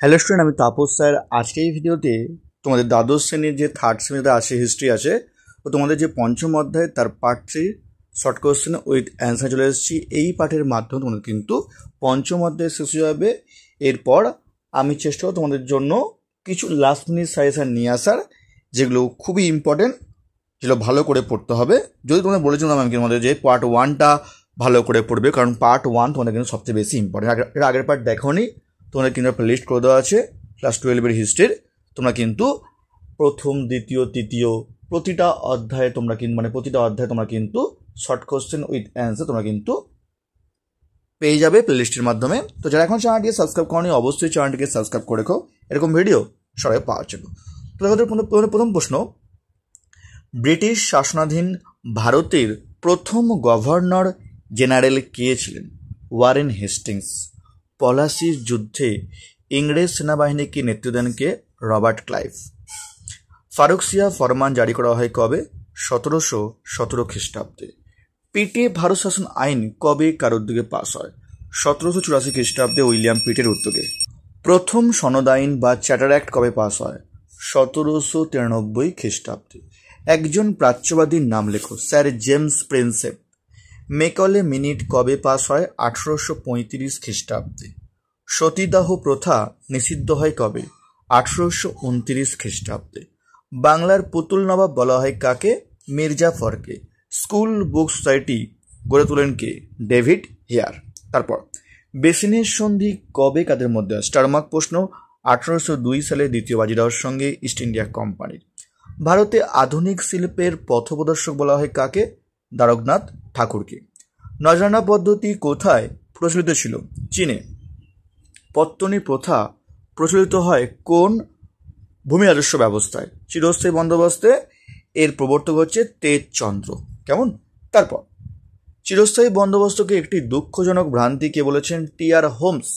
Hello student, আমি Tapas sir. আজকে এই ভিডিওতে তোমাদের দ্বাদশ শ্রেণীর যে থার্ড সেমিস্টার আছে, হিস্ট্রি আছে, তো তোমাদের যে পঞ্চম অধ্যায় তার part 3 short question with answer চলে এসেছি। এই পাঠের মাধ্যমে তোমাদের কিন্তু পঞ্চম অধ্যায় শেষ হয়ে যাবে। এরপর আমি চেষ্টা করব তোমাদের জন্য কিছু লাস্ট মিনিট সাজেশন নিয়ে আসার, যেগুলো খুবই ইম্পর্টেন্ট, যেগুলো ভালো করে পড়তে হবে। যদি তোমাদের বলেছিলাম আমি তোমাদের যে পার্ট 1টা ভালো করে পড়বে, কারণ পার্ট 1 তোমাদের কিন্তু সবচেয়ে বেশি ইম্পর্টেন্ট। এর আগের পার্ট দেখোনি, তোমাদের কিন্তু একটা লিস্ট করে দেওয়া আছে ক্লাস 12-এর হিস্ট্রির। তোমরা কিন্তু প্রথম, দ্বিতীয়, তৃতীয় প্রতিটা অধ্যায়ে তোমরা কিন্তু প্রতিটা অধ্যায়ে তোমরা কিন্তু শর্ট কোশ্চেন উইথ অ্যান্সার তোমরা কিন্তু পেয়ে যাবে প্লেলিস্টের মাধ্যমে। তো যারা এখন চ্যানেলটিকে সাবস্ক্রাইব করনি, অবশ্যই চ্যানেলটিকে সাবস্ক্রাইব করে রেখো এরকম ভিডিও সবাই পাওয়ার জন্য। তো প্রথম প্রশ্ন, ব্রিটিশ শাসনাধীন ভারতের প্রথম গভর্নর জেনারেল কে ছিলেন? Warren Hastings. পলাশির যুদ্ধে ইংরেজ সেনাবাহিনীকে নেতৃত্ব দেন কে? Robert Clive. ফারুকসিয়া ফরমান জারি করা হয় কবে? 1717 খ্রিস্টাব্দে। পিটে ভারত শাসন আইন কবে কার উদ্যোগে পাস হয়? 1784 খ্রিস্টাব্দে উইলিয়াম পিটের উদ্যোগে। প্রথম সনদ আইন বা চ্যাটার অ্যাক্ট কবে পাস হয়? 1793 খ্রিস্টাব্দে। একজন প্রাচ্যবাদীর নাম লেখো। Sir James Prinsep. Macaulay minute কবে পাস হয়? 1835 খ্রিস্টাব্দে। সতীদাহ প্রথা নিষিদ্ধ হয় কবে? 1829 খ্রিস্টাব্দে। বাংলার পুতুল নবাব বলা হয় কাকে? মির্জাফরকে। স্কুল বুক সোসাইটি গড়ে তোলেন কে? David Hare. তারপর বেসিনের সন্ধি কবে কাদের মধ্যে হয়? স্টারমার্ক প্রশ্ন। 1802 সালে দ্বিতীয় বাজিরাওর সঙ্গে ইস্ট ইন্ডিয়া কোম্পানির। ভারতে আধুনিক শিল্পের পথপ্রদর্শক বলা হয় কাকে? দ্বারকনাথ ঠাকুরকে। নজরানা পদ্ধতি কোথায় প্রচলিত ছিল? চীনে। পত্তনি প্রথা প্রচলিত হয় কোন ভূমি রাজস্ব ব্যবস্থায়? চিরস্থায়ী বন্দোবস্তে। এর প্রবর্তক হচ্ছে তেজচন্দ্র। কেমন? তারপর চিরস্থায়ী বন্দোবস্তকে একটি দুঃখজনক ভ্রান্তি কে বলেছেন? TR. Holmes.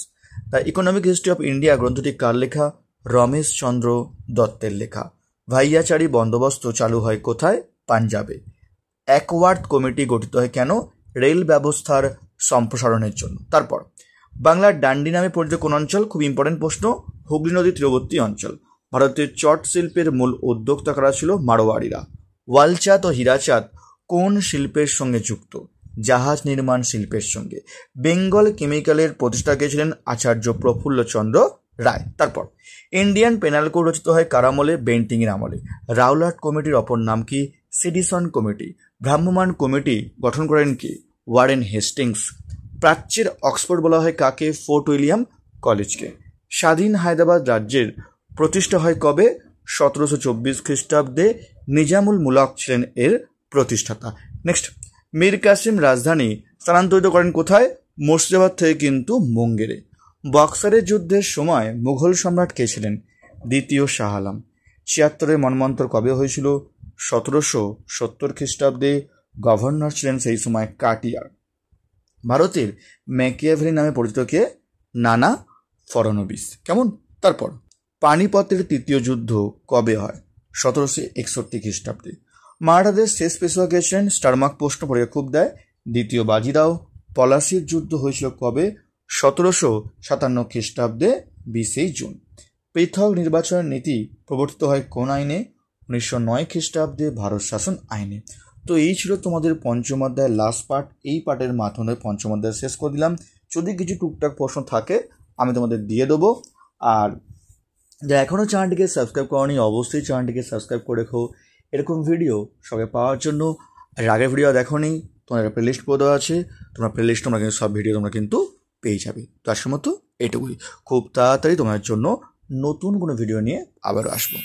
The economic history of India গ্রন্থটি কার লেখা? রমেশ চন্দ্র দত্তের লেখা। ভাইয়াচারী বন্দোবস্ত চালু হয় কোথায়? পাঞ্জাবে। অ্যাকওয়ার্থ কমিটি গঠিত হয় কেন? রেল ব্যবস্থার সম্প্রসারণের জন্য। তারপর বাংলার ডান্ডি নামে পরিচিত কোন অঞ্চল? খুব ইম্পর্টেন্ট প্রশ্ন। হুগলি নদীর তীরবর্তী অঞ্চল। ভারতের চট শিল্পের মূল উদ্যোক্তা কারা ছিল? মারোয়াড়িরা। ওয়ালচাঁদ ও হীরাচাঁদ কোন শিল্পের সঙ্গে যুক্ত? জাহাজ নির্মাণ শিল্পের সঙ্গে। বেঙ্গল কেমিক্যালের প্রতিষ্ঠা কে ছিলেন? আচার্য প্রফুল্লচন্দ্র রায়। তারপর ইন্ডিয়ান পেনাল কোড রচিত হয় কার আমলে? বেন্টিংয়ের আমলে। রাওলাট কমিটির অপর নাম কি? সেডিসন কমিটি। ভ্রাম্যমাণ কমিটি গঠন করেন কি? Warren Hastings. প্রাচ্যের অক্সফোর্ড বলা হয় কাকে? ফোর্ট উইলিয়াম কলেজকে। স্বাধীন হায়দ্রাবাদ রাজ্যের প্রতিষ্ঠা হয় কবে? 1724 খ্রিস্টাব্দে। নিজামুল মুলক ছিলেন এর প্রতিষ্ঠাতা। নেক্সট, মীর কাসিম রাজধানী স্থানান্তরিত করেন কোথায়? মুর্শিদাবাদ থেকে কিন্তু মুঙ্গেরে। বক্সারের যুদ্ধের সময় মুঘল সম্রাট কে ছিলেন? দ্বিতীয় শাহ আলম। 76-এর মন্বন্তর কবে হয়েছিল? 1770 খ্রিস্টাব্দে। গভর্নর ছিলেন সেই সময় কাটিয়ার। ভারতের ম্যাকিয়াভেলি নামে পরিচিত কে? নানা ফড়নবিস। কেমন? তারপর পানিপথের তৃতীয় যুদ্ধ কবে হয়? 1761 খ্রিস্টাব্দে। মারাঠাদের শেষ পেশোয়া কে ছিলেন? স্টারমার্ক প্রশ্ন পরীক্ষা খুব দেয়। দ্বিতীয় বাজিরাও। পলাশির যুদ্ধ হয়েছিল কবে? 1757 খ্রিস্টাব্দে 20 জুন। পৃথক নির্বাচনের নীতি প্রবর্তিত হয় কোন আইনে? 1909 খ্রিস্টাব্দে ভারত শাসন আইনে। তো এই ছিল তোমাদের পঞ্চম অধ্যায়ের লাস্ট পার্ট। এই পার্টের মাধ্যমে পঞ্চম অধ্যায় শেষ করে দিলাম। যদি কিছু টুকটাক প্রশ্ন থাকে আমি তোমাদের দিয়ে দেবো। আর যারা এখনও চ্যানেলটিকে সাবস্ক্রাইব করনি, অবশ্যই চ্যানেলটিকে সাবস্ক্রাইব করে রেখো এরকম ভিডিও সবাই পাওয়ার জন্য। আর আগের ভিডিও দেখোনি, তোমার একটা প্লেলিস্ট করে দেওয়া আছে, তোমার প্লেলিস্ট তোমরা কিন্তু সব ভিডিও তোমরা কিন্তু পেয়ে যাবে। তো আসার মতো এটুকুই। খুব তাড়াতাড়ি তোমার জন্য নতুন কোনো ভিডিও নিয়ে আবারও আসবো।